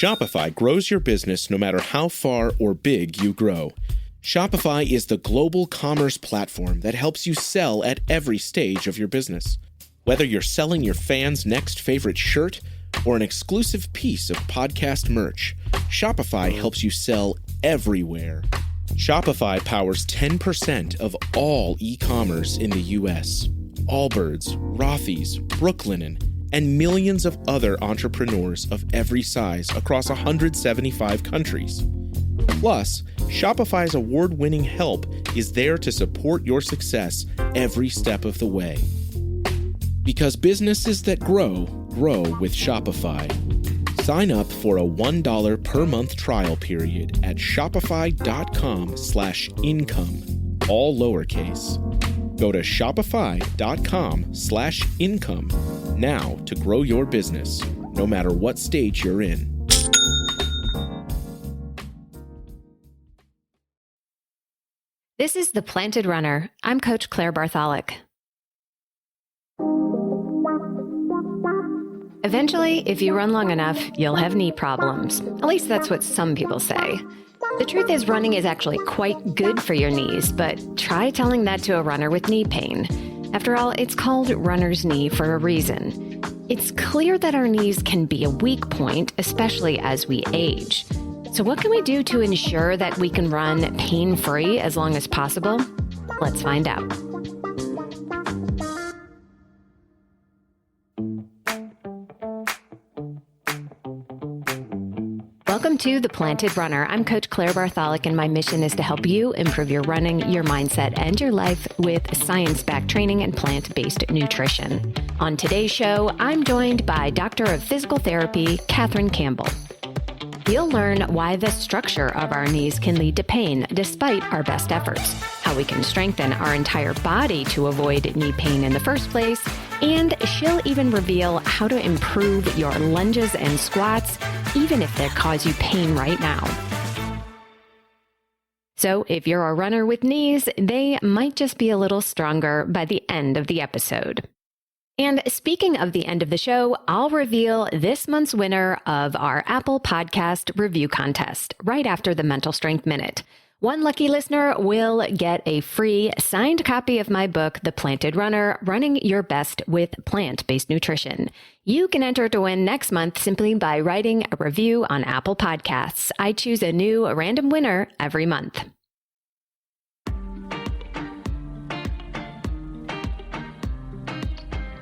Shopify grows your business no matter how far or big you grow. Shopify is the global commerce platform that helps you sell at every stage of your business. Whether you're selling your fans' next favorite shirt or an exclusive piece of podcast merch, Shopify helps you sell everywhere. Shopify powers 10% of all e-commerce in the U.S. Allbirds, Rothy's, Brooklinen, and millions of other entrepreneurs of every size across 175 countries. Plus, Shopify's award-winning help is there to support your success every step of the way. Because businesses that grow, grow with Shopify. Sign up for a $1 per month trial period at shopify.com/income, all lowercase. Go to shopify.com/income now to grow your business, no matter what stage you're in. This is The Planted Runner. I'm Coach Claire Bartholic. Eventually, if you run long enough, you'll have knee problems. At least that's what some people say. The truth is, running is actually quite good for your knees, but try telling that to a runner with knee pain. After all, it's called runner's knee for a reason. It's clear that our knees can be a weak point, especially as we age. So what can we do to ensure that we can run pain-free as long as possible? Let's find out. Welcome to The Planted Runner. I'm Coach Claire Bartholic, and my mission is to help you improve your running, your mindset, and your life with science-backed training and plant-based nutrition. On today's show, I'm joined by Doctor of Physical Therapy, Katherine Campbell. You'll learn why the structure of our knees can lead to pain despite our best efforts, how we can strengthen our entire body to avoid knee pain in the first place, and she'll even reveal how to improve your lunges and squats, even if they cause you pain right now. So if you're a runner with knees, they might just be a little stronger by the end of the episode. And speaking of the end of the show, I'll reveal this month's winner of our Apple Podcast Review Contest right after the Mental Strength Minute. One lucky listener will get a free signed copy of my book, The Planted Runner, Running Your Best with Plant-Based Nutrition. You can enter to win next month simply by writing a review on Apple Podcasts. I choose a new random winner every month.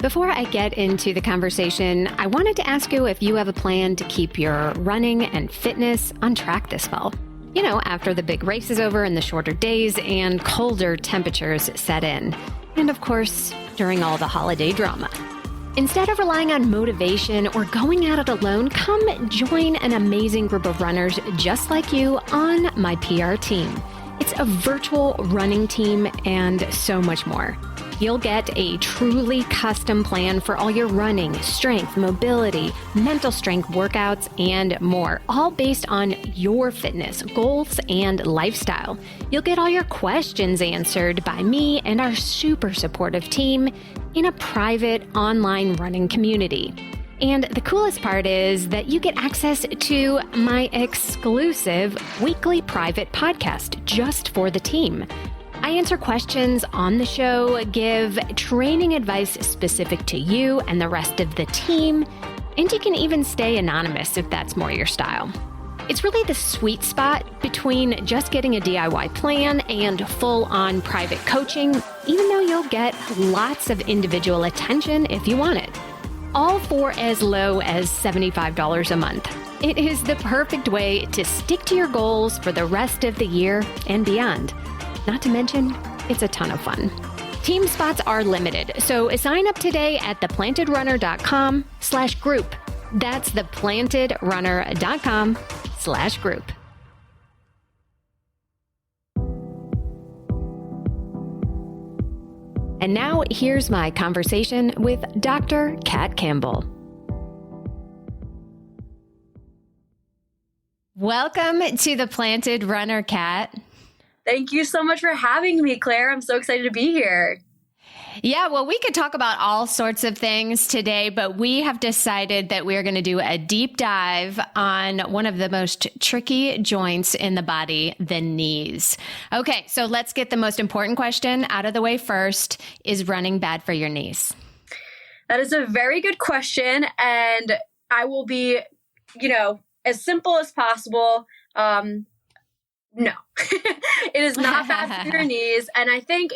Before I get into the conversation, I wanted to ask you if you have a plan to keep your running and fitness on track this fall. You know, after the big race is over and the shorter days and colder temperatures set in. And of course, during all the holiday drama. Instead of relying on motivation or going at it alone, come join an amazing group of runners just like you on my PR team. It's a virtual running team and so much more. You'll get a truly custom plan for all your running, strength, mobility, mental strength workouts, and more, all based on your fitness, goals, and lifestyle. You'll get all your questions answered by me and our super supportive team in a private online running community. And the coolest part is that you get access to my exclusive weekly private podcast just for the team. I answer questions on the show, give training advice specific to you and the rest of the team, and you can even stay anonymous if that's more your style. It's really the sweet spot between just getting a DIY plan and full-on private coaching, even though you'll get lots of individual attention if you want it. All for as low as $75 a month. It is the perfect way to stick to your goals for the rest of the year and beyond. Not to mention, it's a ton of fun. Team spots are limited, so sign up today at theplantedrunner.com/group. That's theplantedrunner.com/group. And now here's my conversation with Dr. Kat Campbell. Welcome to The Planted Runner, Kat. Thank you so much for having me, Claire. I'm so excited to be here. Yeah, well, we could talk about all sorts of things today, but we have decided that we're going to do a deep dive on one of the most tricky joints in the body, the knees. Okay, so let's get the most important question out of the way first. Is running bad for your knees? That is a very good question, and I will be, as simple as possible. No, it is not bad for your knees. And I think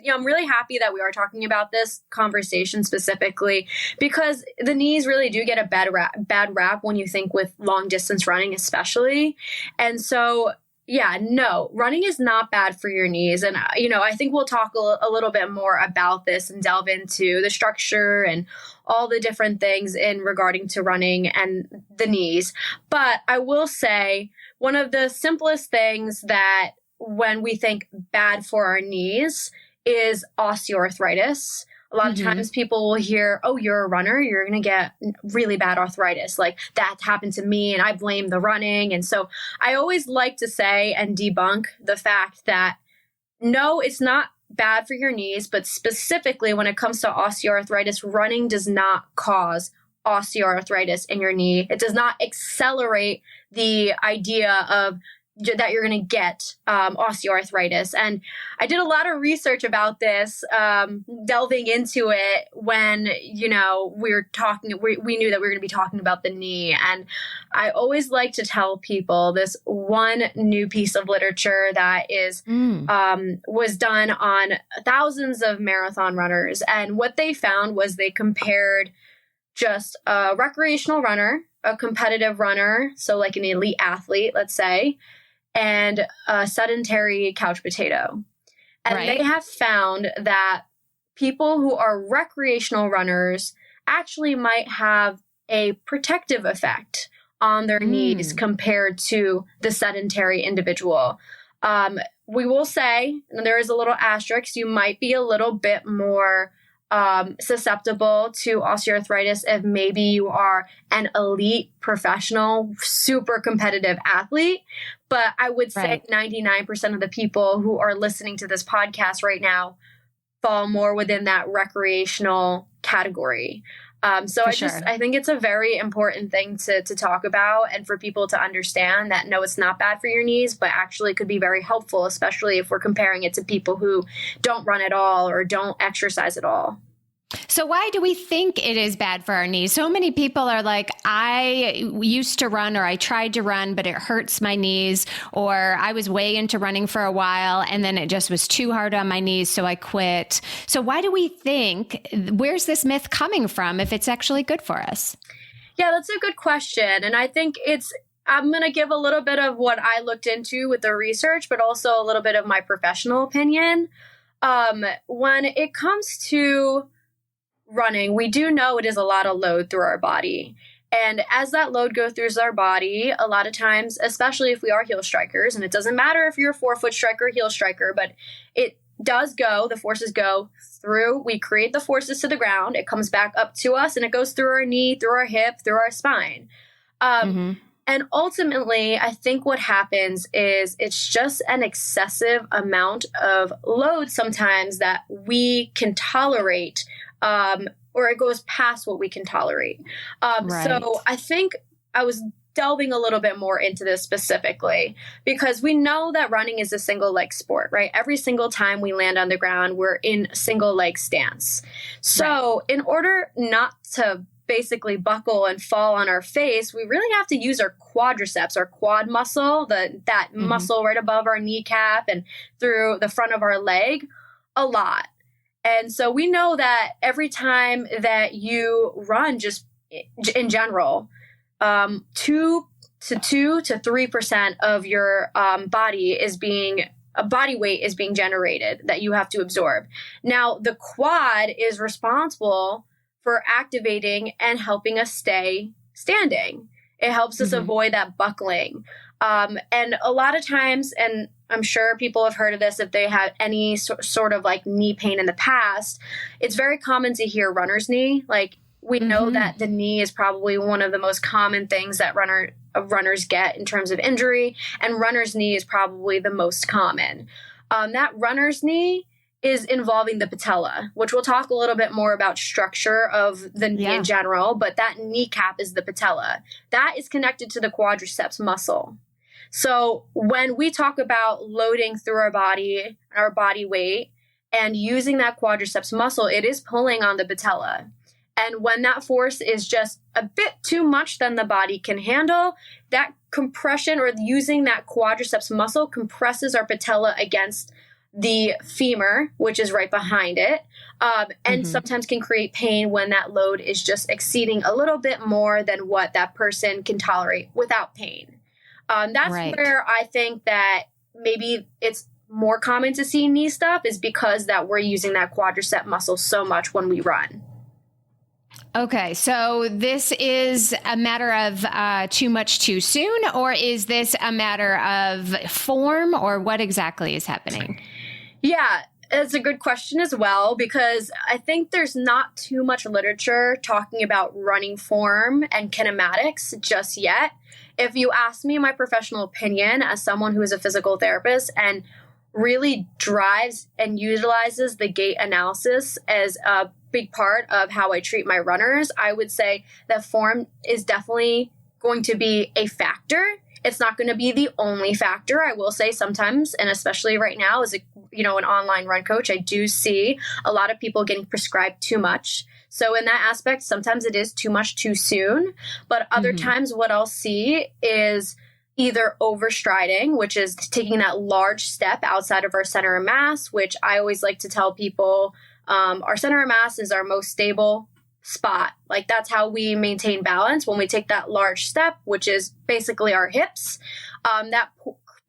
I'm really happy that we are talking about this conversation specifically because the knees really do get a bad rap when you think with long distance running, especially. And so, yeah, no, running is not bad for your knees. And, I think we'll talk a little bit more about this and delve into the structure and all the different things in regarding to running and the knees. But I will say, one of the simplest things that when we think bad for our knees is osteoarthritis. A lot of times people will hear, oh, you're a runner, you're going to get really bad arthritis. Like that happened to me and I blame the running. And so I always like to say and debunk the fact that no, it's not bad for your knees, but specifically when it comes to osteoarthritis, running does not cause osteoarthritis in your knee. It does not accelerate the idea of that you're going to get osteoarthritis. And I did a lot of research about this, delving into it when, we were talking, we knew that we were going to be talking about the knee. And I always like to tell people this one new piece of literature that is, was done on thousands of marathon runners. And what they found was they compared just a recreational runner, a competitive runner, so like an elite athlete, let's say, and a sedentary couch potato. And they have found that people who are recreational runners actually might have a protective effect on their knees compared to the sedentary individual. We will say, and there is a little asterisk, you might be a little bit more susceptible to osteoarthritis if maybe you are an elite professional, super competitive athlete. But I would say 99% of the people who are listening to this podcast right now fall more within that recreational category. So I think it's a very important thing to talk about and for people to understand that, no, it's not bad for your knees, but actually could be very helpful, especially if we're comparing it to people who don't run at all or don't exercise at all. So why do we think it is bad for our knees? So many people are like, I used to run or I tried to run, but it hurts my knees, or I was way into running for a while and then it just was too hard on my knees, so I quit. So why do we think, where's this myth coming from if it's actually good for us? Yeah, that's a good question. And I think I'm going to give a little bit of what I looked into with the research, but also a little bit of my professional opinion. When it comes to running, we do know it is a lot of load through our body. And as that load goes through our body, a lot of times, especially if we are heel strikers, and it doesn't matter if you're a 4-foot striker or heel striker, but it does go, the forces go through, we create the forces to the ground, it comes back up to us, and it goes through our knee, through our hip, through our spine. And ultimately, I think what happens is it's just an excessive amount of load sometimes that we can tolerate, or it goes past what we can tolerate. So I think I was delving a little bit more into this specifically because we know that running is a single leg sport, right? Every single time we land on the ground, we're in a single leg stance. So in order not to basically buckle and fall on our face, we really have to use our quadriceps, our quad muscle, that muscle right above our kneecap and through the front of our leg a lot. And so we know that every time that you run, just in general, 2 to 3% of your body weight is being generated that you have to absorb. Now, the quad is responsible for activating and helping us stay standing. It helps us avoid that buckling. And a lot of times, and I'm sure people have heard of this if they had any sort of like knee pain in the past, it's very common to hear runner's knee. Like we know that the knee is probably one of the most common things that runners get in terms of injury, and runner's knee is probably the most common. That runner's knee is involving the patella, which we'll talk a little bit more about structure of the knee in general, but that kneecap is the patella. That is connected to the quadriceps muscle. So when we talk about loading through our body weight and using that quadriceps muscle, it is pulling on the patella. And when that force is just a bit too much than the body can handle, that compression or using that quadriceps muscle compresses our patella against the femur, which is right behind it, and sometimes can create pain when that load is just exceeding a little bit more than what that person can tolerate without pain. That's where I think that maybe it's more common to see knee stuff is because that we're using that quadricep muscle so much when we run. Okay, so this is a matter of too much too soon, or is this a matter of form, or what exactly is happening? Yeah, it's a good question as well, because I think there's not too much literature talking about running form and kinematics just yet. If you ask me my professional opinion as someone who is a physical therapist and really drives and utilizes the gait analysis as a big part of how I treat my runners, I would say that form is definitely going to be a factor. It's not going to be the only factor. I will say sometimes, and especially right now as an online run coach, I do see a lot of people getting prescribed too much. So in that aspect, sometimes it is too much too soon. But other times what I'll see is either overstriding, which is taking that large step outside of our center of mass, which I always like to tell people, our center of mass is our most stable spot. Like that's how we maintain balance. When we take that large step, which is basically our hips, that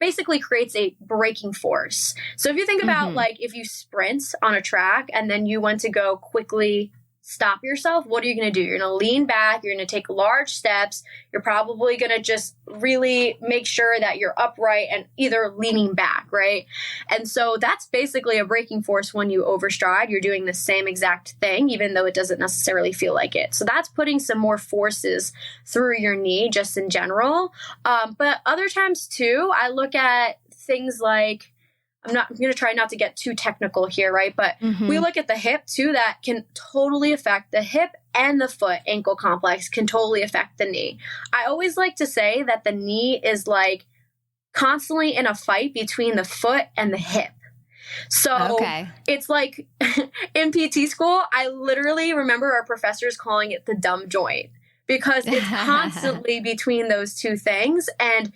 basically creates a braking force. So if you think about like if you sprint on a track and then you want to go quickly stop yourself, what are you going to do? You're going to lean back. You're going to take large steps. You're probably going to just really make sure that you're upright and either leaning back, right? And so that's basically a braking force when you overstride. You're doing the same exact thing, even though it doesn't necessarily feel like it. So that's putting some more forces through your knee just in general. But other times too, I look at things like, I'm going to try not to get too technical here, right? But we look at the hip too, that can totally affect the hip and the foot ankle complex can totally affect the knee. I always like to say that the knee is like constantly in a fight between the foot and the hip. So it's like in PT school, I literally remember our professors calling it the dumb joint because it's constantly between those two things. And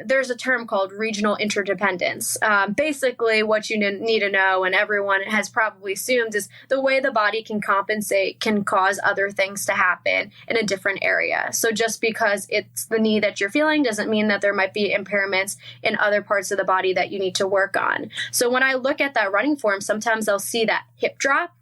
there's a term called regional interdependence. Basically, what you need to know, and everyone has probably assumed, is the way the body can compensate can cause other things to happen in a different area. So just because it's the knee that you're feeling doesn't mean that there might be impairments in other parts of the body that you need to work on. So when I look at that running form, sometimes I'll see that hip drop,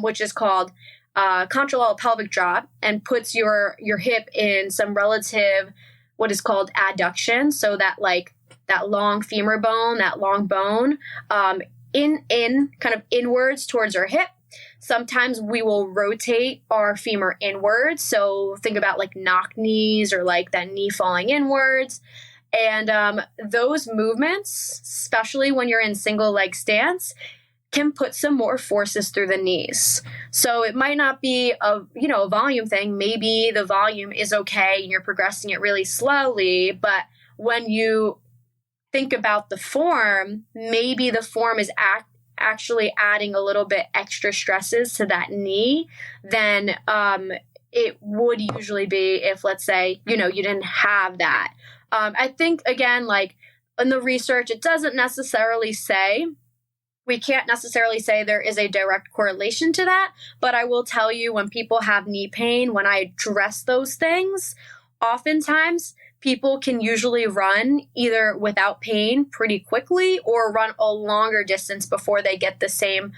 which is called contralateral pelvic drop, and puts your hip in some relative what is called adduction. So that like that long femur bone, that long bone, in kind of inwards towards our hip. Sometimes we will rotate our femur inwards. So think about like knock knees or like that knee falling inwards. And those movements, especially when you're in single leg stance, can put some more forces through the knees. So it might not be a volume thing. Maybe the volume is okay and you're progressing it really slowly. But when you think about the form, maybe the form is actually adding a little bit extra stresses to that knee than it would usually be if, let's say, you didn't have that. I think, again, like in the research, it doesn't necessarily say, we can't necessarily say there is a direct correlation to that, but I will tell you when people have knee pain, when I address those things, oftentimes people can usually run either without pain pretty quickly or run a longer distance before they get the same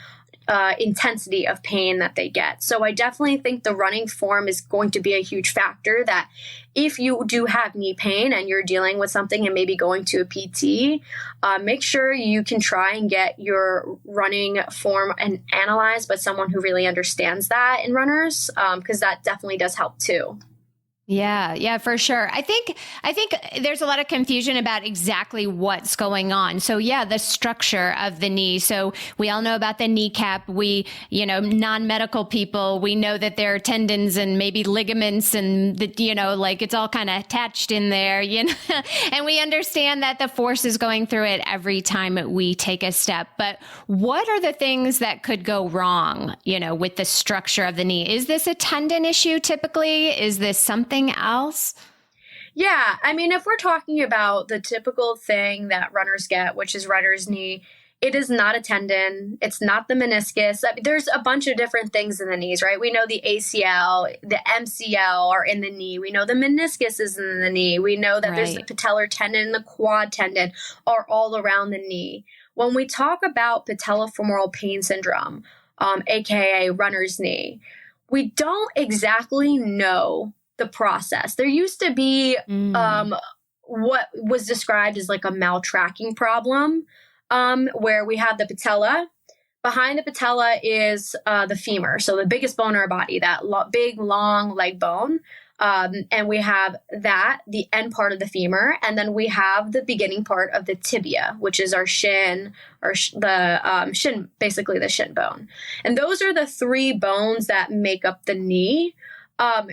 intensity of pain that they get. So I definitely think the running form is going to be a huge factor, that if you do have knee pain and you're dealing with something and maybe going to a PT, make sure you can try and get your running form and analyzed by someone who really understands that in runners, because that definitely does help too. Yeah, for sure. I think there's a lot of confusion about exactly what's going on. So yeah, the structure of the knee. So we all know about the kneecap. We, non-medical people, we know that there are tendons and maybe ligaments and like it's all kind of attached in there, and we understand that the force is going through it every time we take a step. But what are the things that could go wrong, with the structure of the knee? Is this a tendon issue typically? Is this something else? Yeah. I mean, if we're talking about the typical thing that runners get, which is runner's knee, it is not a tendon. It's not the meniscus. I mean, there's a bunch of different things in the knees, right? We know the ACL, the MCL are in the knee. We know the meniscus is in the knee. We know that there's the patellar tendon and the quad tendon are all around the knee. When we talk about patellofemoral pain syndrome, aka runner's knee, we don't exactly know the process. There used to be what was described as like a maltracking problem, where we have the patella. Behind the patella is the femur, so the biggest bone in our body, that big, long leg bone. And we have the end part of the femur, and then we have the beginning part of the tibia, which is our shin, the shin, basically the shin bone. And those are the three bones that make up the knee.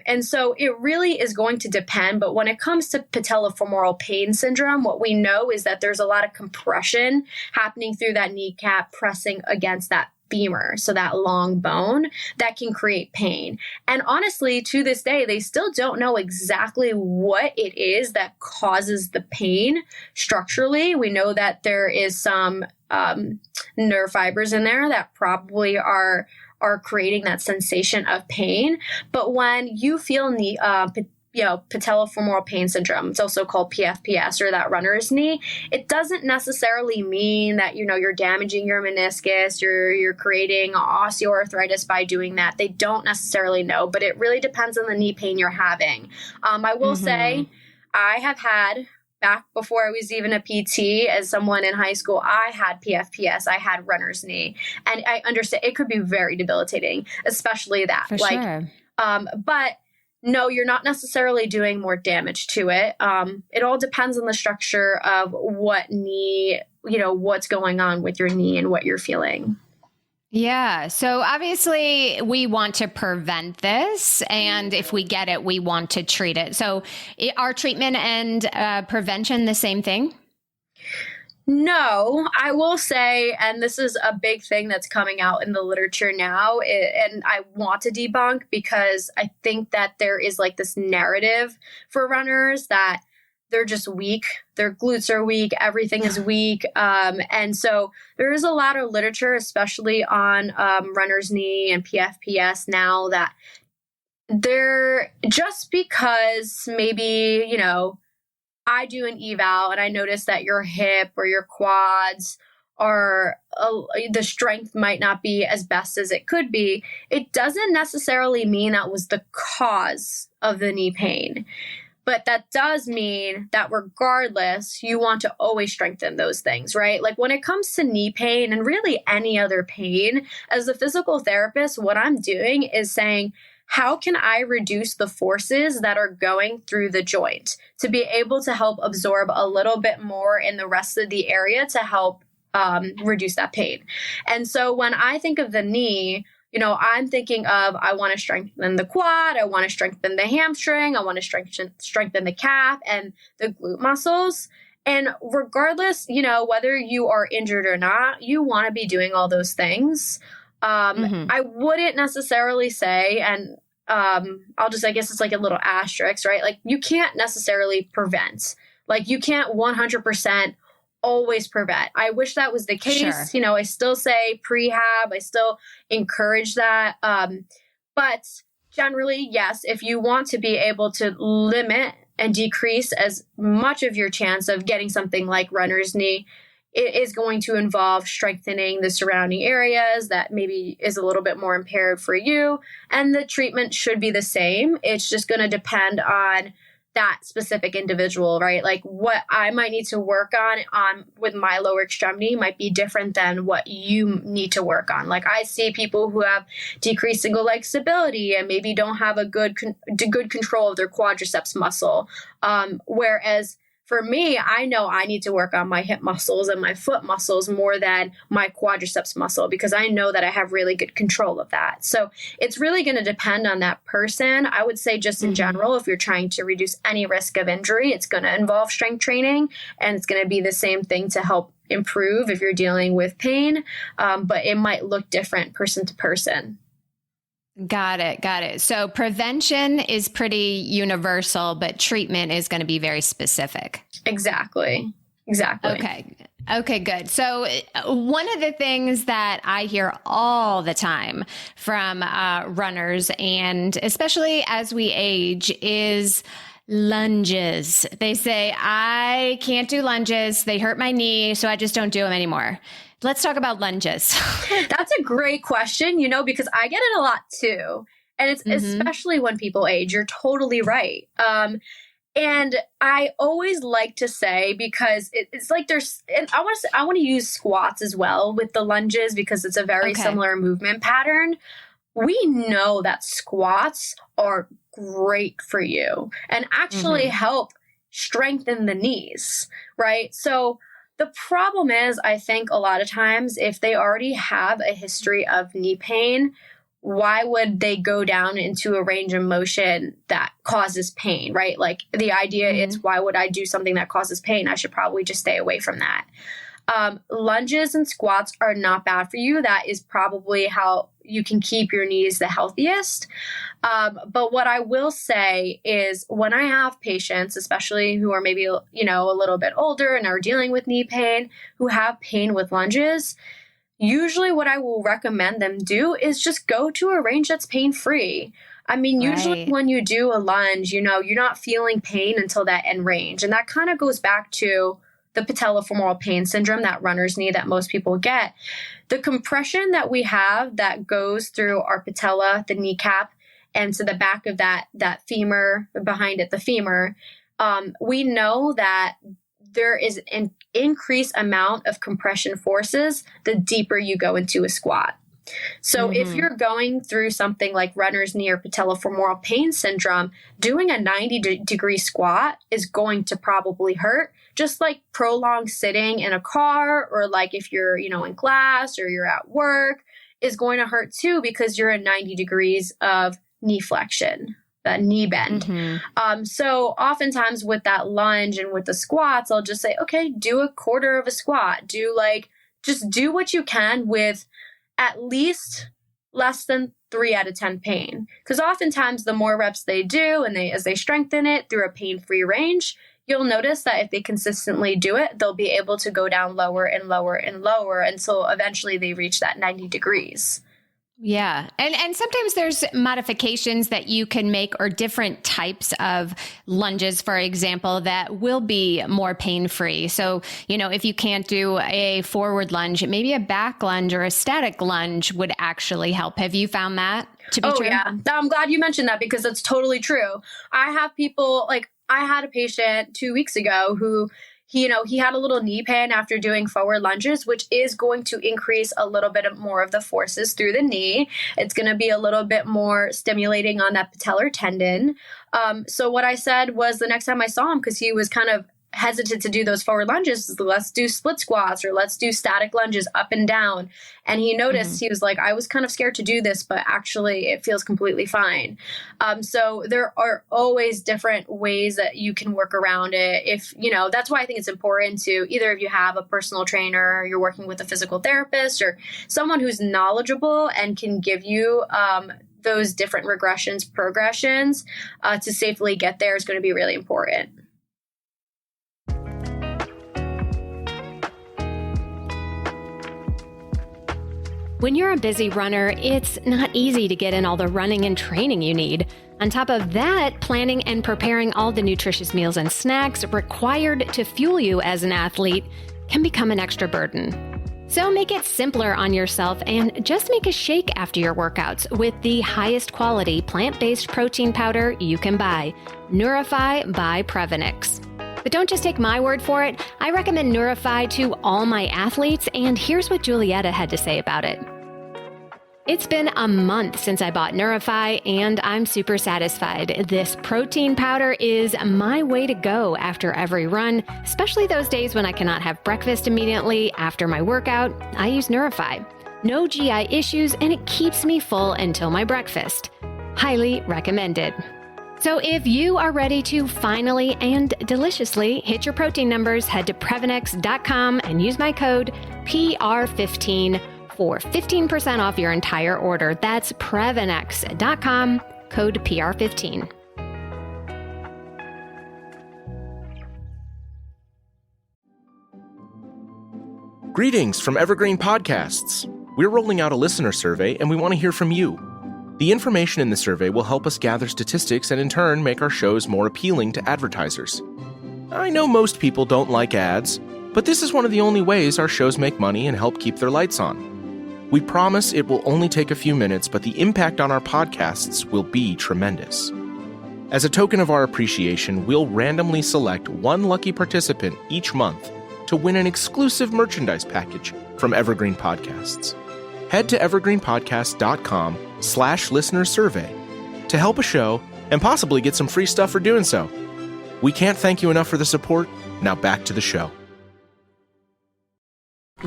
And so it really is going to depend. But when it comes to patellofemoral pain syndrome, what we know is that there's a lot of compression happening through that kneecap, pressing against that femur, so that long bone, that can create pain. And honestly, to this day, they still don't know exactly what it is that causes the pain structurally. We know that there is some nerve fibers in there that probably are creating that sensation of pain. But when you feel patellofemoral pain syndrome, it's also called PFPS, or that runner's knee, it doesn't necessarily mean that, you're damaging your meniscus, you're creating osteoarthritis by doing that. They don't necessarily know, but it really depends on the knee pain you're having. I will say I have had, back before I was even a PT, as someone in high school, I had PFPS, I had runner's knee, and I understand it could be very debilitating, especially that. For sure. But no, you're not necessarily doing more damage to it. It all depends on the structure of what knee, what's going on with your knee and what you're feeling. Yeah. So obviously we want to prevent this. And if we get it, we want to treat it. So are treatment and prevention the same thing? No, I will say, and this is a big thing that's coming out in the literature now, and I want to debunk, because I think that there is like this narrative for runners that they're just weak. Their glutes are weak. Everything is weak. And so there is a lot of literature, especially on runner's knee and PFPS now, that they're just because maybe, I do an eval and I notice that your hip or your quads are the strength might not be as best as it could be. It doesn't necessarily mean that was the cause of the knee pain. But that does mean that regardless, you want to always strengthen those things, right? Like when it comes to knee pain and really any other pain, as a physical therapist, what I'm doing is saying, how can I reduce the forces that are going through the joint to be able to help absorb a little bit more in the rest of the area to help reduce that pain? And so when I think of the knee, I'm thinking of, I want to strengthen the quad, I want to strengthen the hamstring, I want to strengthen the calf and the glute muscles. And regardless, whether you are injured or not, you want to be doing all those things. I wouldn't necessarily say, and I guess it's like a little asterisk, right? Like you can't necessarily prevent, like you can't 100% always prevent. I wish that was the case. Sure. I still say prehab, I still encourage that. But generally, yes, if you want to be able to limit and decrease as much of your chance of getting something like runner's knee, it is going to involve strengthening the surrounding areas that maybe is a little bit more impaired for you. And the treatment should be the same. It's just going to depend on that specific individual, right? Like what I might need to work on with my lower extremity might be different than what you need to work on. Like I see people who have decreased single leg stability and maybe don't have a good control of their quadriceps muscle. Whereas for me, I know I need to work on my hip muscles and my foot muscles more than my quadriceps muscle, because I know that I have really good control of that. So it's really going to depend on that person. I would say just in general, if you're trying to reduce any risk of injury, it's going to involve strength training, and it's going to be the same thing to help improve if you're dealing with pain. But it might look different person to person. Got it. So prevention is pretty universal, but treatment is going to be very specific. Exactly. Okay, good. So one of the things that I hear all the time from runners, and especially as we age, is lunges. They say, I can't do lunges. They hurt my knee, so I just don't do them anymore. Let's talk about lunges. That's a great question, because I get it a lot too. And it's especially when people age. You're totally right. And I always like to say, because it's like and I want to use squats as well with the lunges, because it's a very similar movement pattern. We know that squats are great for you and actually help strengthen the knees, right? So the problem is, I think a lot of times if they already have a history of knee pain, why would they go down into a range of motion that causes pain, right? Like the idea is, why would I do something that causes pain? I should probably just stay away from that. Lunges and squats are not bad for you. That is probably how you can keep your knees the healthiest. But what I will say is, when I have patients, especially who are maybe, a little bit older and are dealing with knee pain, who have pain with lunges, usually what I will recommend them do is just go to a range that's pain-free. I mean, usually when you do a lunge, you're not feeling pain until that end range. And that kind of goes back to the patellofemoral pain syndrome, that runner's knee that most people get. The compression that we have that goes through our patella, the kneecap, and to the back of that femur, behind it, the femur, we know that there is an increased amount of compression forces the deeper you go into a squat. So if you're going through something like runner's knee or patellofemoral pain syndrome, doing a 90-degree squat is going to probably hurt, just like prolonged sitting in a car, or like if you're, in class or you're at work, is going to hurt too, because you're at 90 degrees of knee flexion, that knee bend. So oftentimes with that lunge and with the squats, I'll just say, okay, do a quarter of a squat. Just do what you can with at least less than 3 out of 10 pain. Because oftentimes the more reps they do, and as they strengthen it through a pain-free range, you'll notice that if they consistently do it, they'll be able to go down lower and lower and lower until eventually they reach that 90 degrees. Yeah. And sometimes there's modifications that you can make, or different types of lunges, for example, that will be more pain-free. So, if you can't do a forward lunge, maybe a back lunge or a static lunge would actually help. Have you found that to be true? Oh, yeah. I'm glad you mentioned that, because that's totally true. I have people, I had a patient 2 weeks ago who, he had a little knee pain after doing forward lunges, which is going to increase a little bit more of the forces through the knee. It's going to be a little bit more stimulating on that patellar tendon. So what I said was, the next time I saw him, because he was kind of hesitant to do those forward lunges, let's do split squats, or let's do static lunges up and down. And he noticed, he was like, I was kind of scared to do this, but actually it feels completely fine. So there are always different ways that you can work around it. If, that's why I think it's important to, either if you have a personal trainer, or you're working with a physical therapist, or someone who's knowledgeable and can give you those different progressions to safely get there, is going to be really important. When you're a busy runner, it's not easy to get in all the running and training you need. On top of that, planning and preparing all the nutritious meals and snacks required to fuel you as an athlete can become an extra burden. So make it simpler on yourself and just make a shake after your workouts with the highest quality plant-based protein powder you can buy, Neurify by Prevenix. But don't just take my word for it. I recommend Neurify to all my athletes, and here's what Julietta had to say about it. It's been a month since I bought Neurify, and I'm super satisfied. This protein powder is my way to go after every run, especially those days when I cannot have breakfast immediately after my workout. I use Neurify. No GI issues, and it keeps me full until my breakfast. Highly recommended. So if you are ready to finally and deliciously hit your protein numbers, head to Prevenix.com and use my code PR15 for 15% off your entire order. That's Prevenix.com, code PR15. Greetings from Evergreen Podcasts. We're rolling out a listener survey, and we want to hear from you. The information in the survey will help us gather statistics and in turn make our shows more appealing to advertisers. I know most people don't like ads, but this is one of the only ways our shows make money and help keep their lights on. We promise it will only take a few minutes, but the impact on our podcasts will be tremendous. As a token of our appreciation, we'll randomly select one lucky participant each month to win an exclusive merchandise package from Evergreen Podcasts. Head to evergreenpodcast.com/listenersurvey to help a show and possibly get some free stuff for doing so. We can't thank you enough for the support. Now back to the show.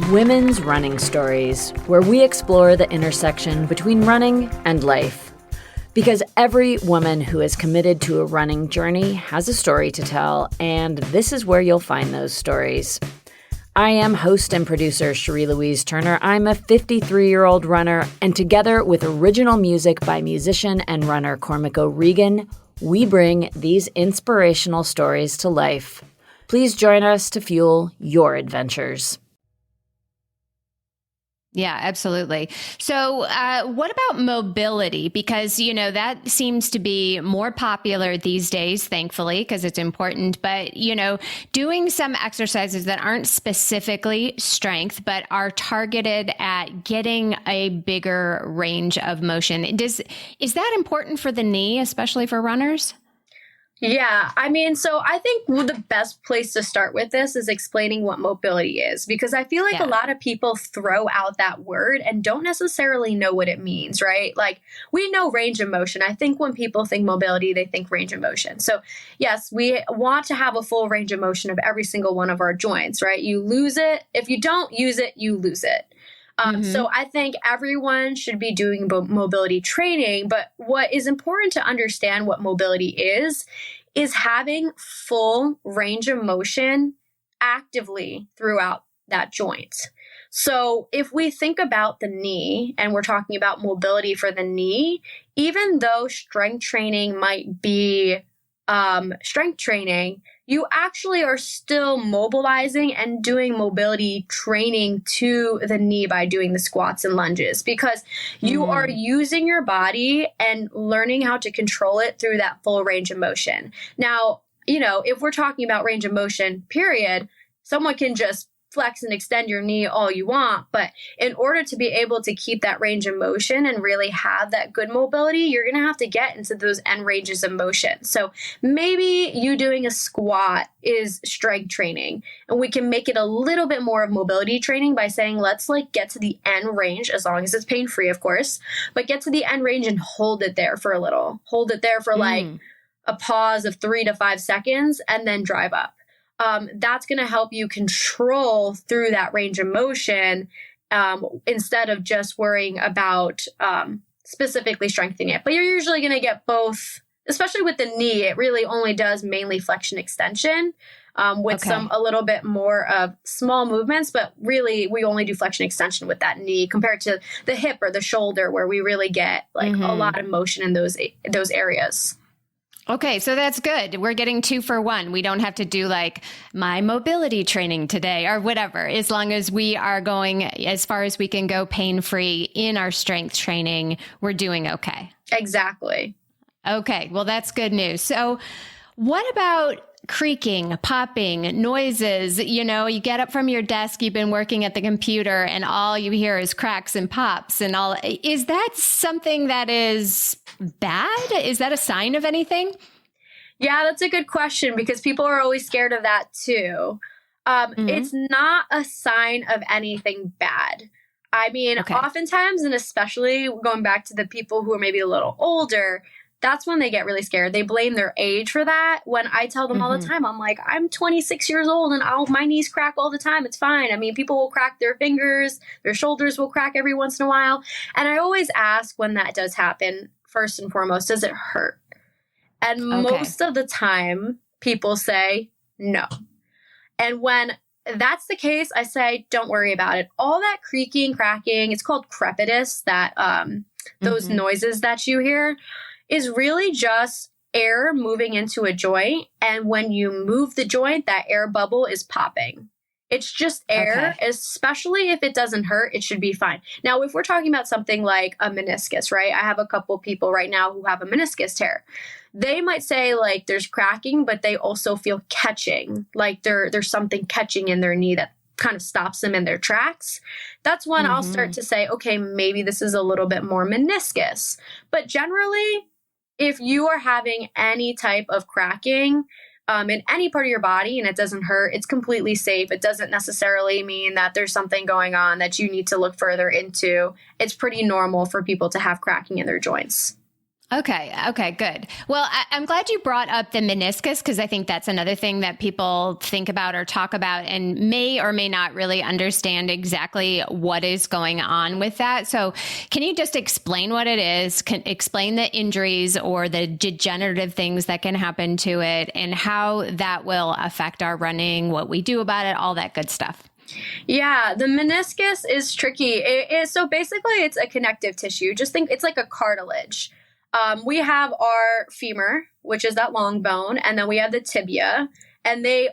Women's Running Stories, where we explore the intersection between running and life. Because every woman who is committed to a running journey has a story to tell, and this is where you'll find those stories. I am host and producer Cherie Louise Turner. I'm a 53-year-old runner, and together with original music by musician and runner Cormac O'Regan, we bring these inspirational stories to life. Please join us to fuel your adventures. Yeah, absolutely. So what about mobility? Because, that seems to be more popular these days, thankfully, because it's important. But, doing some exercises that aren't specifically strength, but are targeted at getting a bigger range of motion. Is that important for the knee, especially for runners? Yeah, so I think the best place to start with this is explaining what mobility is, because I feel like a lot of people throw out that word and don't necessarily know what it means, right? Like, we know range of motion. I think when people think mobility, they think range of motion. So yes, we want to have a full range of motion of every single one of our joints, right? You lose it. If you don't use it, you lose it. So I think everyone should be doing mobility training, but what is important to understand what mobility is having full range of motion actively throughout that joint. So if we think about the knee and we're talking about mobility for the knee, even though strength training might be strength training, you actually are still mobilizing and doing mobility training to the knee by doing the squats and lunges, because you are using your body and learning how to control it through that full range of motion. Now, if we're talking about range of motion, period, someone can just flex and extend your knee all you want. But in order to be able to keep that range of motion and really have that good mobility, you're going to have to get into those end ranges of motion. So maybe you doing a squat is strength training, and we can make it a little bit more of mobility training by saying, let's get to the end range, as long as it's pain-free, of course, but get to the end range and hold it there for a little. Hold it there for a pause of 3 to 5 seconds and then drive up. That's going to help you control through that range of motion instead of just worrying about specifically strengthening it. But you're usually going to get both, especially with the knee. It really only does mainly flexion extension with a little bit more of small movements. But really, we only do flexion extension with that knee compared to the hip or the shoulder, where we really get a lot of motion in those areas. Okay, so that's good. We're getting 2 for 1. We don't have to do my mobility training today or whatever, as long as we are going as far as we can go pain-free in our strength training, we're doing okay. Exactly. Okay, well, that's good news. So what about creaking, popping, noises. You know, you get up from your desk, you've been working at the computer, and all you hear is cracks and pops and all. Is that something that is bad? Is that a sign of anything? Yeah, that's a good question because people are always scared of that too. It's not a sign of anything bad. I mean, oftentimes, and especially going back to the people who are maybe a little older, that's when they get really scared. They blame their age for that. When I tell them all the time, I'm like, I'm 26 years old and my knees crack all the time. It's fine. I mean, people will crack their fingers, their shoulders will crack every once in a while. And I always ask when that does happen, first and foremost, does it hurt? And most of the time, people say no. And when that's the case, I say, don't worry about it. All that creaking, cracking, it's called crepitus, that those noises that you hear, is really just air moving into a joint. And when you move the joint, that air bubble is popping. It's just air, especially if it doesn't hurt, it should be fine. Now, if we're talking about something like a meniscus, right? I have a couple people right now who have a meniscus tear. They might say like there's cracking, but they also feel catching, like there's something catching in their knee that kind of stops them in their tracks. That's when I'll start to say, okay, maybe this is a little bit more meniscus. But generally, if you are having any type of cracking, in any part of your body and it doesn't hurt, it's completely safe. It doesn't necessarily mean that there's something going on that you need to look further into. It's pretty normal for people to have cracking in their joints. Okay, good. Well, I'm glad you brought up the meniscus because I think that's another thing that people think about or talk about and may or may not really understand exactly what is going on with that. So can you just explain what it is, explain the injuries or the degenerative things that can happen to it and how that will affect our running, what we do about it, all that good stuff? Yeah, the meniscus is tricky. So basically it's a connective tissue. Just think it's like a cartilage. We have our femur, which is that long bone, and then we have the tibia. And they,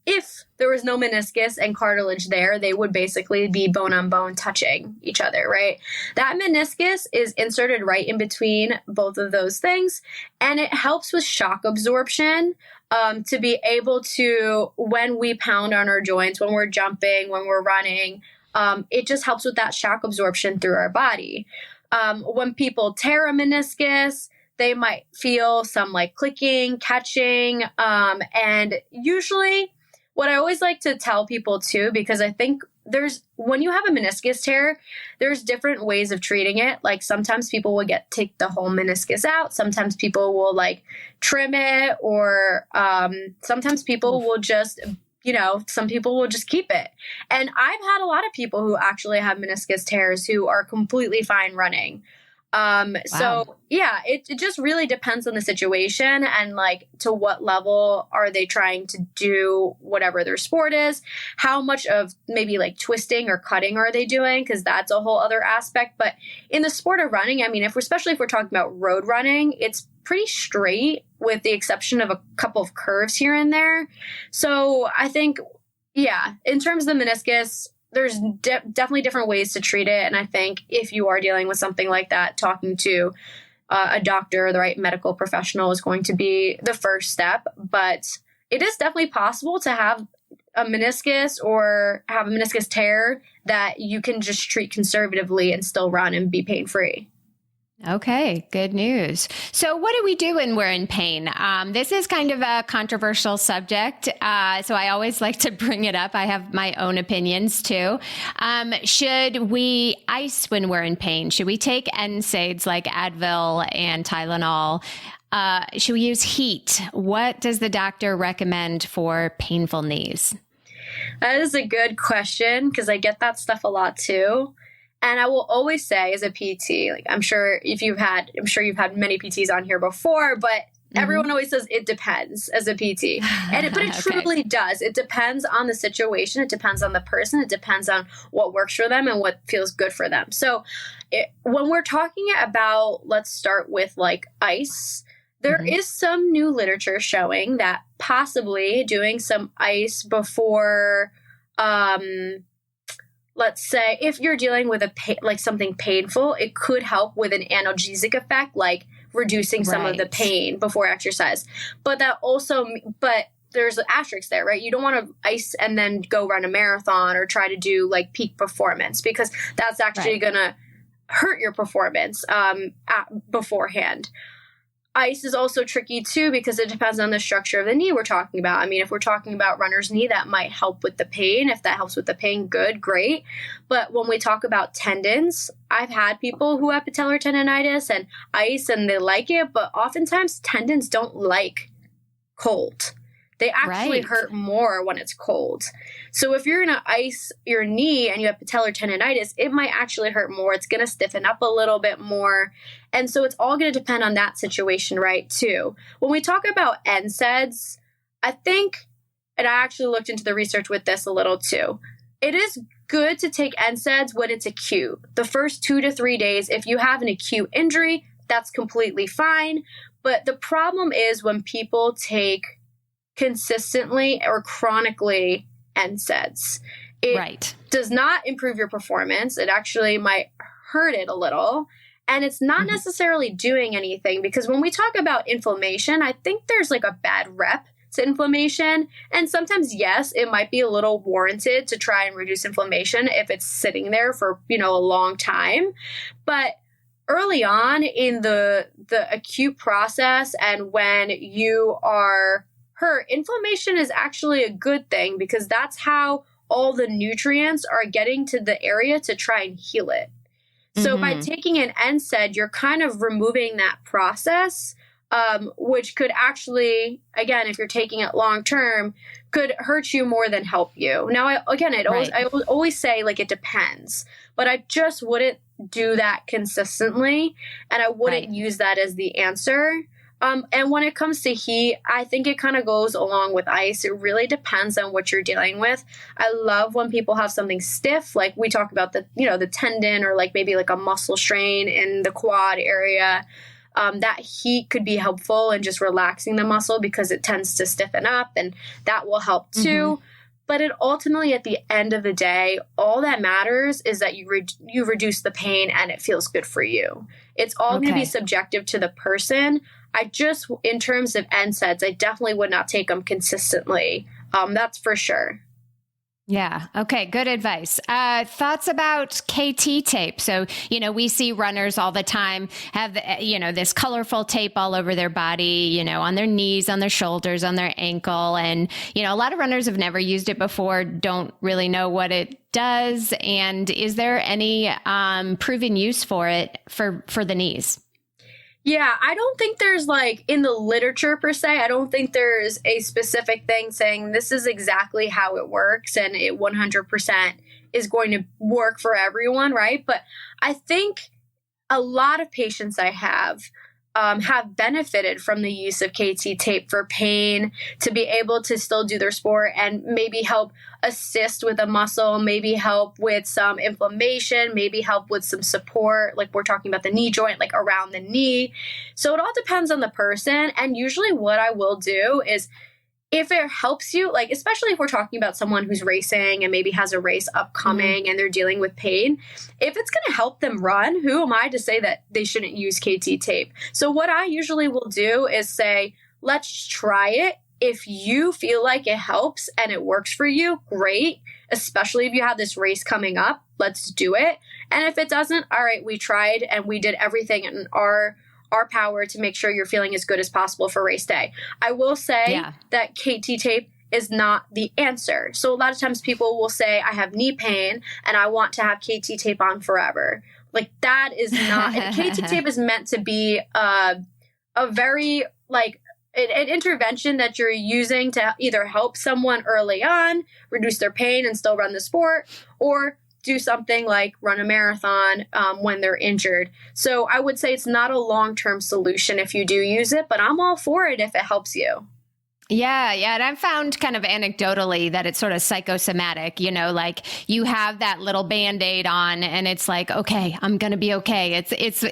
if there was no meniscus and cartilage there, they would basically be bone on bone touching each other, right? That meniscus is inserted right in between both of those things, and it helps with shock absorption to be able to, when we pound on our joints, when we're jumping, when we're running, it just helps with that shock absorption through our body. When people tear a meniscus, they might feel some like clicking, catching, and usually what I always like to tell people too, because I think when you have a meniscus tear, there's different ways of treating it. Like sometimes people will take the whole meniscus out. Sometimes people will like trim it, or sometimes people will just some people will just keep it. And I've had a lot of people who actually have meniscus tears who are completely fine running. Wow. So yeah, it just really depends on the situation and like to what level are they trying to do whatever their sport is, how much of maybe like twisting or cutting are they doing? Cause that's a whole other aspect. But in the sport of running, I mean, especially if we're talking about road running, it's pretty straight with the exception of a couple of curves here and there. So I think, yeah, in terms of the meniscus, there's definitely different ways to treat it. And I think if you are dealing with something like that, talking to a doctor or the right medical professional is going to be the first step. But it is definitely possible to have a meniscus or have a meniscus tear that you can just treat conservatively and still run and be pain-free. Okay, good news. So what do we do when we're in pain? This is kind of a controversial subject, so I always like to bring it up. I have my own opinions too. Should we ice when we're in pain? Should we take NSAIDs like Advil and Tylenol? Should we use heat? What does the doctor recommend for painful knees? That is a good question because I get that stuff a lot too. And I will always say as a PT, like I'm sure you've had many PTs on here before, but everyone always says it depends as a PT. But it truly does. It depends on the situation. It depends on the person. It depends on what works for them and what feels good for them. So when we're talking about, let's start with like ice, there is some new literature showing that possibly doing some ice before, let's say if you're dealing with like something painful, it could help with an analgesic effect, like reducing some of the pain before exercise. But there's an asterisk there, right? You don't want to ice and then go run a marathon or try to do like peak performance, because that's actually going to hurt your performance beforehand. Ice is also tricky too, because it depends on the structure of the knee we're talking about. I mean, if we're talking about runner's knee, that might help with the pain. If that helps with the pain, good, great. But when we talk about tendons, I've had people who have patellar tendonitis and ice and they like it, but oftentimes tendons don't like cold. They actually hurt more when it's cold. So if you're going to ice your knee and you have patellar tendonitis, it might actually hurt more. It's going to stiffen up a little bit more. And so it's all going to depend on that situation, right, too. When we talk about NSAIDs, I think, and I actually looked into the research with this a little too, it is good to take NSAIDs when it's acute. The first 2 to 3 days, if you have an acute injury, that's completely fine. But the problem is when people take consistently or chronically NSAIDs. It does not improve your performance. It actually might hurt it a little. And it's not necessarily doing anything, because when we talk about inflammation, I think there's like a bad rep to inflammation. And sometimes, yes, it might be a little warranted to try and reduce inflammation if it's sitting there for, a long time. But early on in the acute process, and when you are hurt, inflammation is actually a good thing, because that's how all the nutrients are getting to the area to try and heal it. So by taking an NSAID, you're kind of removing that process, which could actually, again, if you're taking it long term, could hurt you more than help you. Now, I always say, like, it depends, but I just wouldn't do that consistently, and I wouldn't use that as the answer. And when it comes to heat, I think it kind of goes along with ice. It really depends on what you're dealing with. I love when people have something stiff, like we talk about the tendon, or like maybe like a muscle strain in the quad area. That heat could be helpful in just relaxing the muscle, because it tends to stiffen up, and that will help too. But it ultimately, at the end of the day, all that matters is that you reduce the pain and it feels good for you. It's all going to be subjective to the person. In terms of NSAIDs, I definitely would not take them consistently. That's for sure. Yeah. Okay. Good advice. Thoughts about KT tape. So, we see runners all the time have, this colorful tape all over their body, on their knees, on their shoulders, on their ankle. And, a lot of runners have never used it before, don't really know what it does. And is there any proven use for it for the knees? Yeah, I don't think there's, like, in the literature per se, I don't think there's a specific thing saying this is exactly how it works and it 100% is going to work for everyone, right? But I think a lot of patients I have benefited from the use of KT tape for pain, to be able to still do their sport and maybe help assist with a muscle, maybe help with some inflammation, maybe help with some support, like we're talking about the knee joint, like around the knee. So it all depends on the person. And usually what I will do is, if it helps you, like, especially if we're talking about someone who's racing and maybe has a race upcoming and they're dealing with pain, if it's going to help them run, who am I to say that they shouldn't use KT tape? So what I usually will do is say, let's try it. If you feel like it helps and it works for you, great. Especially if you have this race coming up, let's do it. And if it doesn't, all right, we tried and we did everything in our power to make sure you're feeling as good as possible for race day. I will say that KT tape is not the answer. So a lot of times people will say, I have knee pain and I want to have KT tape on forever. Like, that is not, KT tape is meant to be a very, like, an intervention that you're using to either help someone early on, reduce their pain and still run the sport, or do something like run a marathon when they're injured. So I would say it's not a long-term solution if you do use it, but I'm all for it if it helps you. Yeah. And I've found kind of anecdotally that it's sort of psychosomatic, like you have that little Band-Aid on and it's like, okay, I'm going to be okay. It's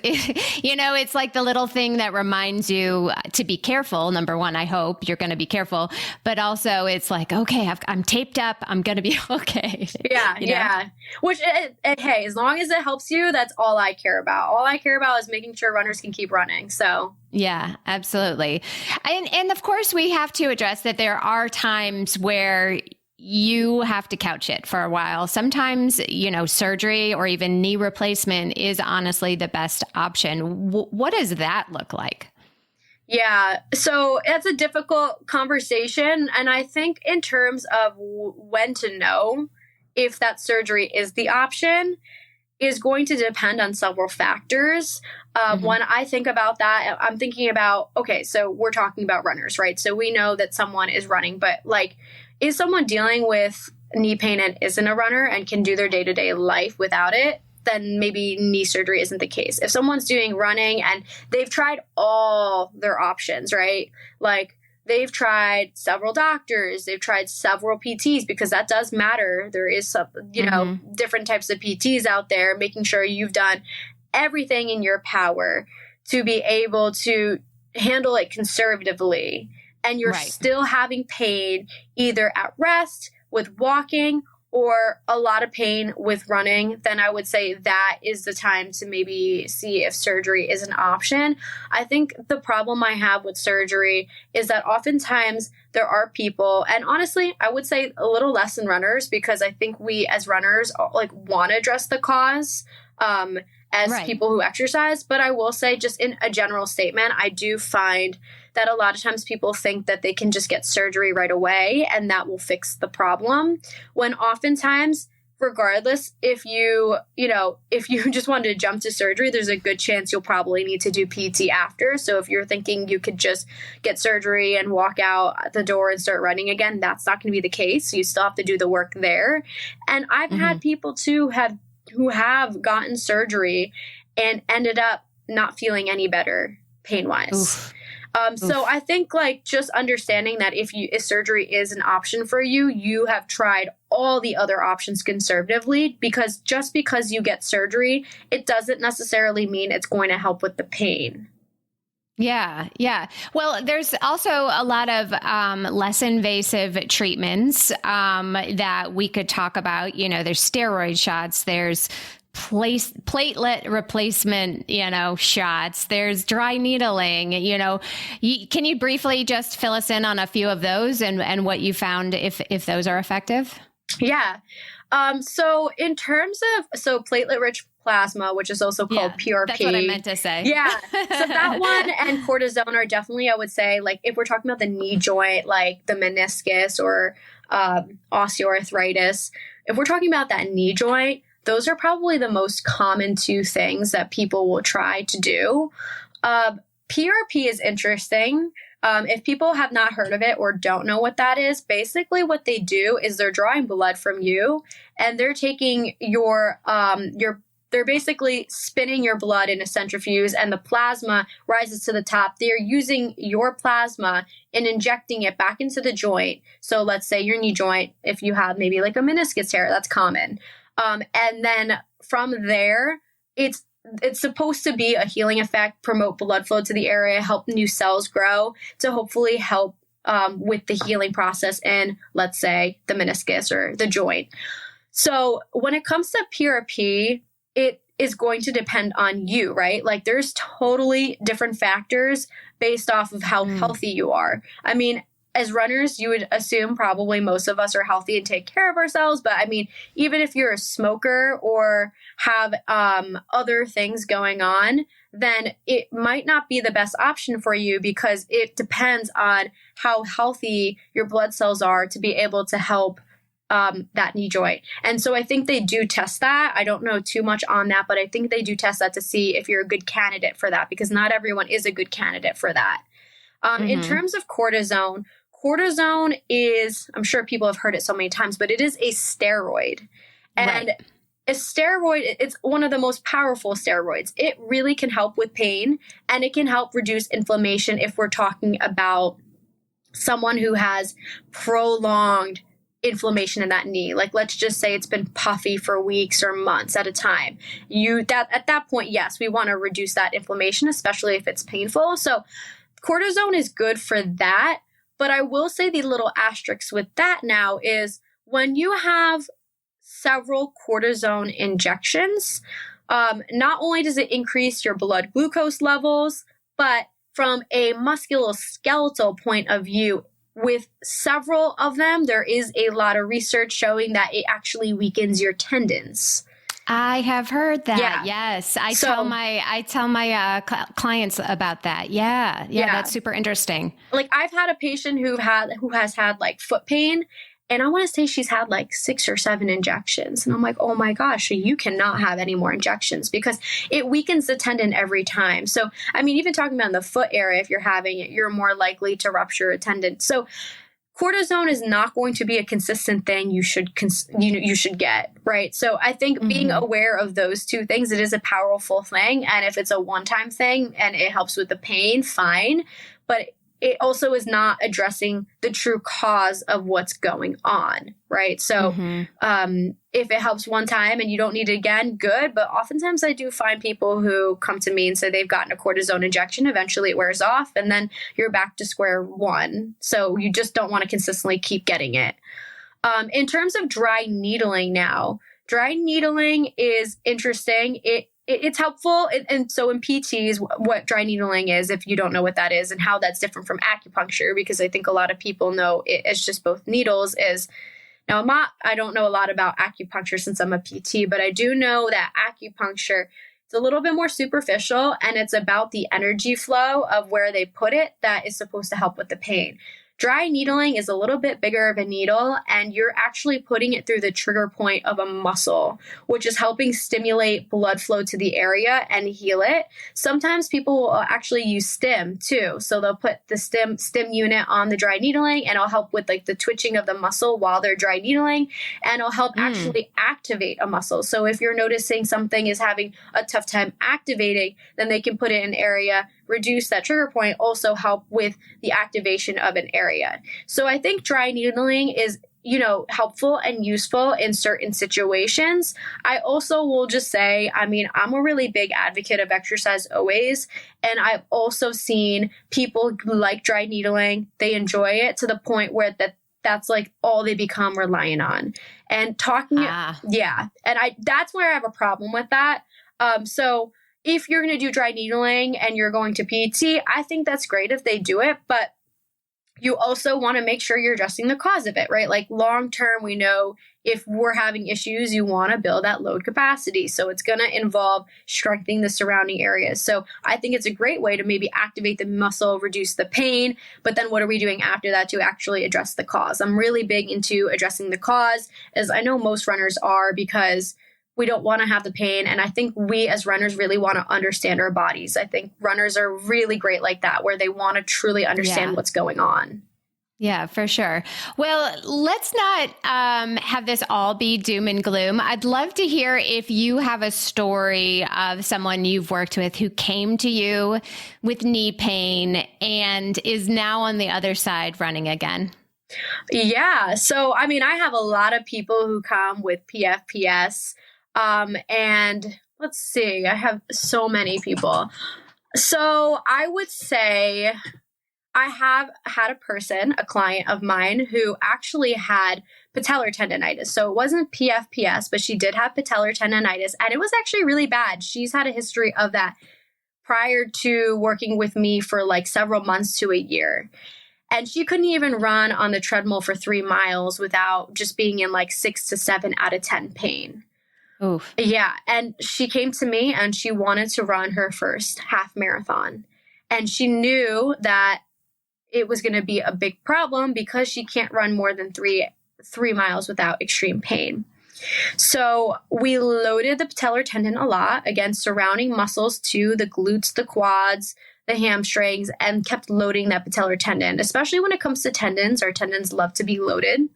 like the little thing that reminds you to be careful. Number one, I hope you're going to be careful, but also it's like, okay, I'm taped up. I'm going to be okay. Yeah. Which, hey, as long as it helps you, that's all I care about. All I care about is making sure runners can keep running. So Yeah, absolutely. And of course, we have to address that there are times where you have to couch it for a while. Sometimes, surgery or even knee replacement is honestly the best option. What does that look like? Yeah, so it's a difficult conversation. And I think in terms of when to know if that surgery is the option is going to depend on several factors. When I think about that, I'm thinking about, okay, so we're talking about runners, right? So we know that someone is running, but like, is someone dealing with knee pain and isn't a runner and can do their day-to-day life without it? Then maybe knee surgery isn't the case. If someone's doing running and they've tried all their options, right? Like, they've tried several doctors, they've tried several PTs, because that does matter. There is some, different types of PTs out there, making sure you've done everything in your power to be able to handle it conservatively. And you're still having pain either at rest, with walking, or a lot of pain with running, then I would say that is the time to maybe see if surgery is an option. I think the problem I have with surgery is that oftentimes there are people, and honestly, I would say a little less than runners, because I think we as runners want to address the cause as people who exercise. But I will say, just in a general statement, I do find that a lot of times people think that they can just get surgery right away and that will fix the problem. When oftentimes, regardless, if you just wanted to jump to surgery, there's a good chance you'll probably need to do PT after. So if you're thinking you could just get surgery and walk out the door and start running again, that's not going to be the case. You still have to do the work there. And I've had people too who have gotten surgery and ended up not feeling any better pain-wise. So I think just understanding that if surgery is an option for you, you have tried all the other options conservatively, because just because you get surgery, it doesn't necessarily mean it's going to help with the pain. Yeah. Yeah. Well, there's also a lot of less invasive treatments that we could talk about. There's steroid shots, there's platelet replacement, shots, there's dry needling, can you briefly just fill us in on a few of those and what you found if those are effective? Yeah. So in terms of, platelet rich plasma, which is also called PRP. That's what I meant to say. Yeah. So that one and cortisone are definitely, I would say, if we're talking about the knee joint, like the meniscus or osteoarthritis, if we're talking about that knee joint, those are probably the most common two things that people will try to do. PRP is interesting. If people have not heard of it or don't know what that is, basically what they do is they're drawing blood from you and they're taking they're basically spinning your blood in a centrifuge and the plasma rises to the top. They're using your plasma and injecting it back into the joint. So let's say your knee joint, if you have maybe a meniscus tear, that's common. And then from there, it's supposed to be a healing effect, promote blood flow to the area, help new cells grow to hopefully help with the healing process in, let's say, the meniscus or the joint. So when it comes to PRP, it is going to depend on you, right? There's totally different factors based off of how healthy you are. I mean, as runners, you would assume probably most of us are healthy and take care of ourselves. But I mean, even if you're a smoker or have other things going on, then it might not be the best option for you, because it depends on how healthy your blood cells are to be able to help that knee joint. And so I think they do test that. I don't know too much on that, but I think they do test that to see if you're a good candidate for that, because not everyone is a good candidate for that. In terms of cortisone is, I'm sure people have heard it so many times, but it is a steroid. And a steroid, it's one of the most powerful steroids. It really can help with pain and it can help reduce inflammation if we're talking about someone who has prolonged inflammation in that knee. Let's just say it's been puffy for weeks or months at a time. At that point, yes, we want to reduce that inflammation, especially if it's painful. So cortisone is good for that. But I will say the little asterisk with that now is when you have several cortisone injections, not only does it increase your blood glucose levels, but from a musculoskeletal point of view, with several of them, there is a lot of research showing that it actually weakens your tendons. I have heard that. Yeah. Yes. I tell my clients about that. Yeah. That's super interesting. Like, I've had a patient who has had like foot pain, and I want to say she's had like 6 or 7 injections. And I'm like, oh my gosh, you cannot have any more injections because it weakens the tendon every time. So, I mean, even talking about in the foot area, if you're having it, you're more likely to rupture a tendon. So cortisone is not going to be a consistent thing you should get, right? So I think being aware of those two things, it is a powerful thing. And if it's a one-time thing and it helps with the pain, fine. But it also is not addressing the true cause of what's going on, right? So if it helps one time and you don't need it again, good. But oftentimes I do find people who come to me and say they've gotten a cortisone injection. Eventually it wears off and then you're back to square one. So you just don't want to consistently keep getting it. In terms of dry needling now, dry needling is interesting. It's helpful. And so in PTs, what dry needling is, if you don't know what that is and how that's different from acupuncture, because I think a lot of people know it's just both needles, is now I don't know a lot about acupuncture since I'm a PT, but I do know that acupuncture, it's a little bit more superficial and it's about the energy flow of where they put it that is supposed to help with the pain. Dry needling is a little bit bigger of a needle, and you're actually putting it through the trigger point of a muscle, which is helping stimulate blood flow to the area and heal it. Sometimes people will actually use stim too. So they'll put the stim unit on the dry needling, and it'll help with like the twitching of the muscle while they're dry needling, and it'll help actually activate a muscle. So if you're noticing something is having a tough time activating, then they can put it in an area, reduce that trigger point, also help with the activation of an area. So I think dry needling is, helpful and useful in certain situations. I also will just say, I'm a really big advocate of exercise always. And I've also seen people who like dry needling. They enjoy it to the point where that's like all they become reliant on. And that's where I have a problem with that. So if you're going to do dry needling and you're going to PT, I think that's great if they do it, but you also want to make sure you're addressing the cause of it, right? Like long term, we know if we're having issues, you want to build that load capacity. So it's going to involve strengthening the surrounding areas. So I think it's a great way to maybe activate the muscle, reduce the pain, but then what are we doing after that to actually address the cause? I'm really big into addressing the cause, as I know most runners are, because we don't want to have the pain. And I think we as runners really want to understand our bodies. I think runners are really great like that, where they want to truly understand what's going on. Yeah, for sure. Well, let's not have this all be doom and gloom. I'd love to hear if you have a story of someone you've worked with who came to you with knee pain and is now on the other side running again. Yeah. So, I have a lot of people who come with PFPS. And let's see, I have so many people. So I would say I have had a client of mine who actually had patellar tendonitis. So it wasn't PFPS, but she did have patellar tendonitis, and it was actually really bad. She's had a history of that prior to working with me for like several months to a year. And she couldn't even run on the treadmill for 3 miles without just being in like 6 to 7 out of 10 pain. Oof. Yeah. And she came to me and she wanted to run her first half marathon. And she knew that it was going to be a big problem because she can't run more than three miles without extreme pain. So we loaded the patellar tendon a lot, again, surrounding muscles to the glutes, the quads, the hamstrings, and kept loading that patellar tendon. Especially when it comes to tendons, our tendons love to be loaded.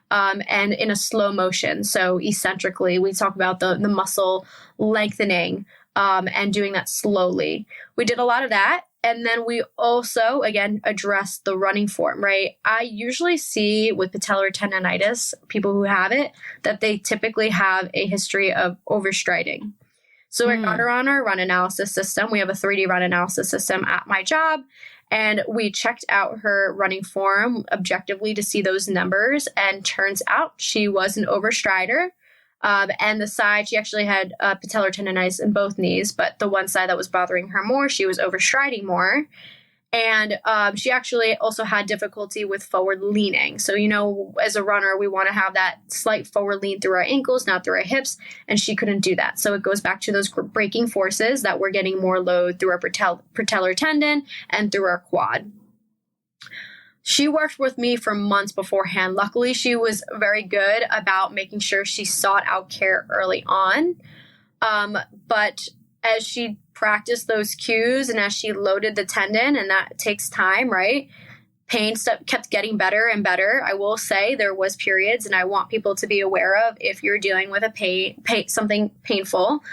And in a slow motion. So eccentrically, we talk about the muscle lengthening and doing that slowly. We did a lot of that. And then we also, again, addressed the running form, right? I usually see with patellar tendonitis, people who have it, that they typically have a history of overstriding. So I got her on our run analysis system. We have a 3D run analysis system at my job. And we checked out her running form objectively to see those numbers. And turns out she was an overstrider. And the side, she actually had patellar tendonitis in both knees. But the one side that was bothering her more, she was overstriding more. And she actually also had difficulty with forward leaning. So, as a runner, we want to have that slight forward lean through our ankles, not through our hips. And she couldn't do that. So it goes back to those braking forces that we're getting more load through our patellar tendon and through our quad. She worked with me for months beforehand. Luckily, she was very good about making sure she sought out care early on. But as she practiced those cues and as she loaded the tendon, and that takes time, right? Pain kept getting better and better. I will say there was periods, and I want people to be aware of if you're dealing with something painful.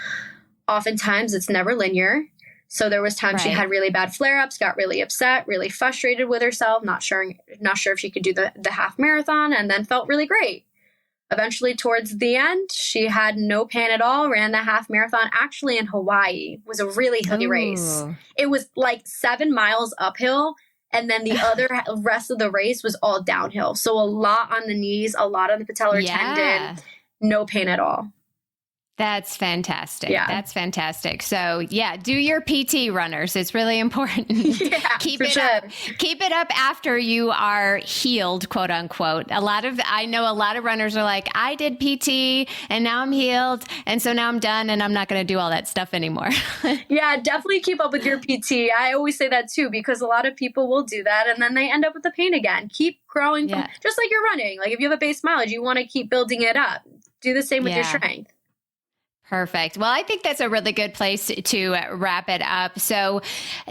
Oftentimes, it's never linear. So there was times she had really bad flare-ups, got really upset, really frustrated with herself, not sure if she could do the half marathon, and then felt really great. Eventually, towards the end, she had no pain at all, ran the half marathon, actually in Hawaii. It was a really hilly race. It was like 7 miles uphill, and then the rest of the race was all downhill. So a lot on the knees, a lot on the patellar tendon, no pain at all. That's fantastic. Yeah. That's fantastic. So do your PT, runners. It's really important. Keep it up after you are healed, quote unquote. I know a lot of runners are like, I did PT and now I'm healed. And so now I'm done and I'm not going to do all that stuff anymore. Yeah, definitely keep up with your PT. I always say that too, because a lot of people will do that and then they end up with the pain again. Keep growing, just like you're running. Like if you have a base mileage, you want to keep building it up. Do the same with your strength. Perfect. Well, I think that's a really good place to wrap it up. So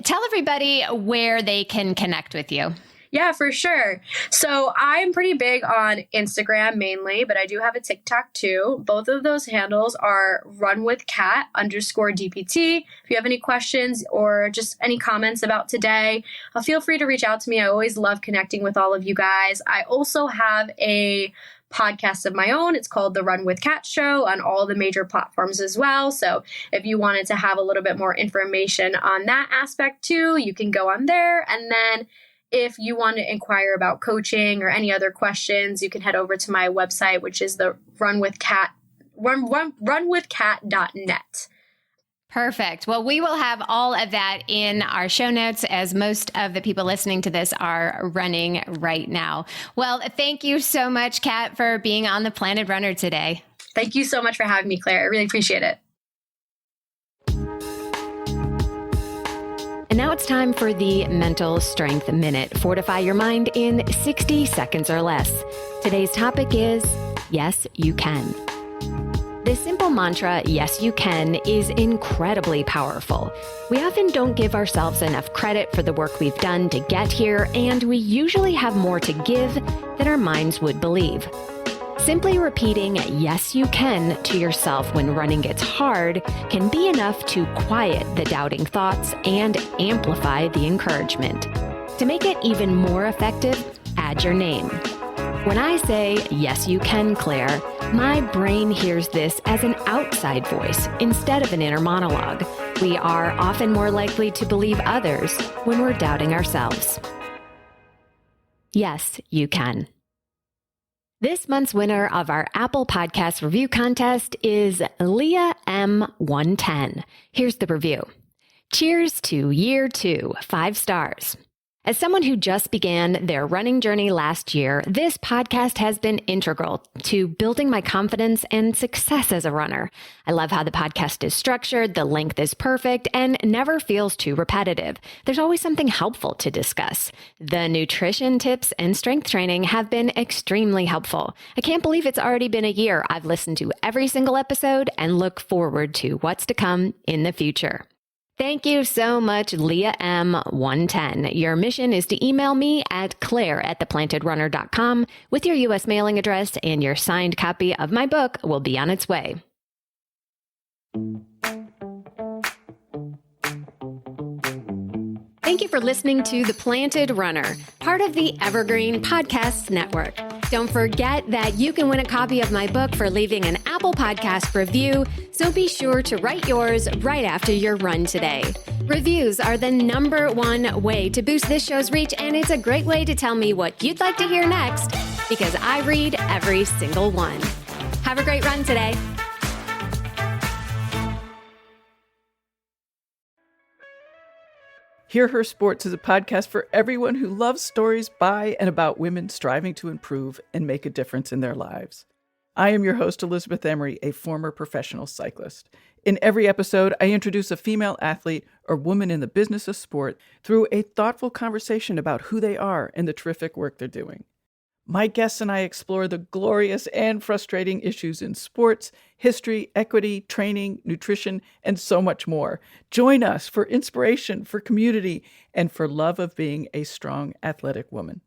tell everybody where they can connect with you. Yeah, for sure. So I'm pretty big on Instagram mainly, but I do have a TikTok too. Both of those handles are runwithkat_DPT. If you have any questions or just any comments about today, feel free to reach out to me. I always love connecting with all of you guys. I also have a podcast of my own. It's called The Run with Kat Show on all the major platforms as well. So if you wanted to have a little bit more information on that aspect too, you can go on there. And then if you want to inquire about coaching or any other questions, you can head over to my website, which is the runwithkat.net. Perfect. Well, we will have all of that in our show notes, as most of the people listening to this are running right now. Well, thank you so much, Kat, for being on the Planted Runner today. Thank you so much for having me, Claire. I really appreciate it. And now it's time for the Mental Strength Minute. Fortify your mind in 60 seconds or less. Today's topic is, yes, you can. The simple mantra, yes, you can, is incredibly powerful. We often don't give ourselves enough credit for the work we've done to get here, and we usually have more to give than our minds would believe. Simply repeating, yes, you can, to yourself when running gets hard can be enough to quiet the doubting thoughts and amplify the encouragement. To make it even more effective, add your name. When I say, yes, you can, Claire, my brain hears this as an outside voice instead of an inner monologue. We are often more likely to believe others when we're doubting ourselves. Yes, you can. This month's winner of our Apple Podcast Review Contest is Leah M110. Here's the review. Cheers to year 2, 5 stars. As someone who just began their running journey last year, this podcast has been integral to building my confidence and success as a runner. I love how the podcast is structured, the length is perfect, and never feels too repetitive. There's always something helpful to discuss. The nutrition tips and strength training have been extremely helpful. I can't believe it's already been a year. I've listened to every single episode and look forward to what's to come in the future. Thank you so much, Leah M110. Your mission is to email me at claire@theplantedrunner.com with your U.S. mailing address, and your signed copy of my book will be on its way. Thank you for listening to The Planted Runner, part of the Evergreen Podcasts Network. Don't forget that you can win a copy of my book for leaving an Apple Podcast review, so be sure to write yours right after your run today. Reviews are the #1 way to boost this show's reach, and it's a great way to tell me what you'd like to hear next, because I read every single one. Have a great run today. Hear Her Sports is a podcast for everyone who loves stories by and about women striving to improve and make a difference in their lives. I am your host, Elizabeth Emery, a former professional cyclist. In every episode, I introduce a female athlete or woman in the business of sport through a thoughtful conversation about who they are and the terrific work they're doing. My guests and I explore the glorious and frustrating issues in sports, history, equity, training, nutrition, and so much more. Join us for inspiration, for community, and for love of being a strong, athletic woman.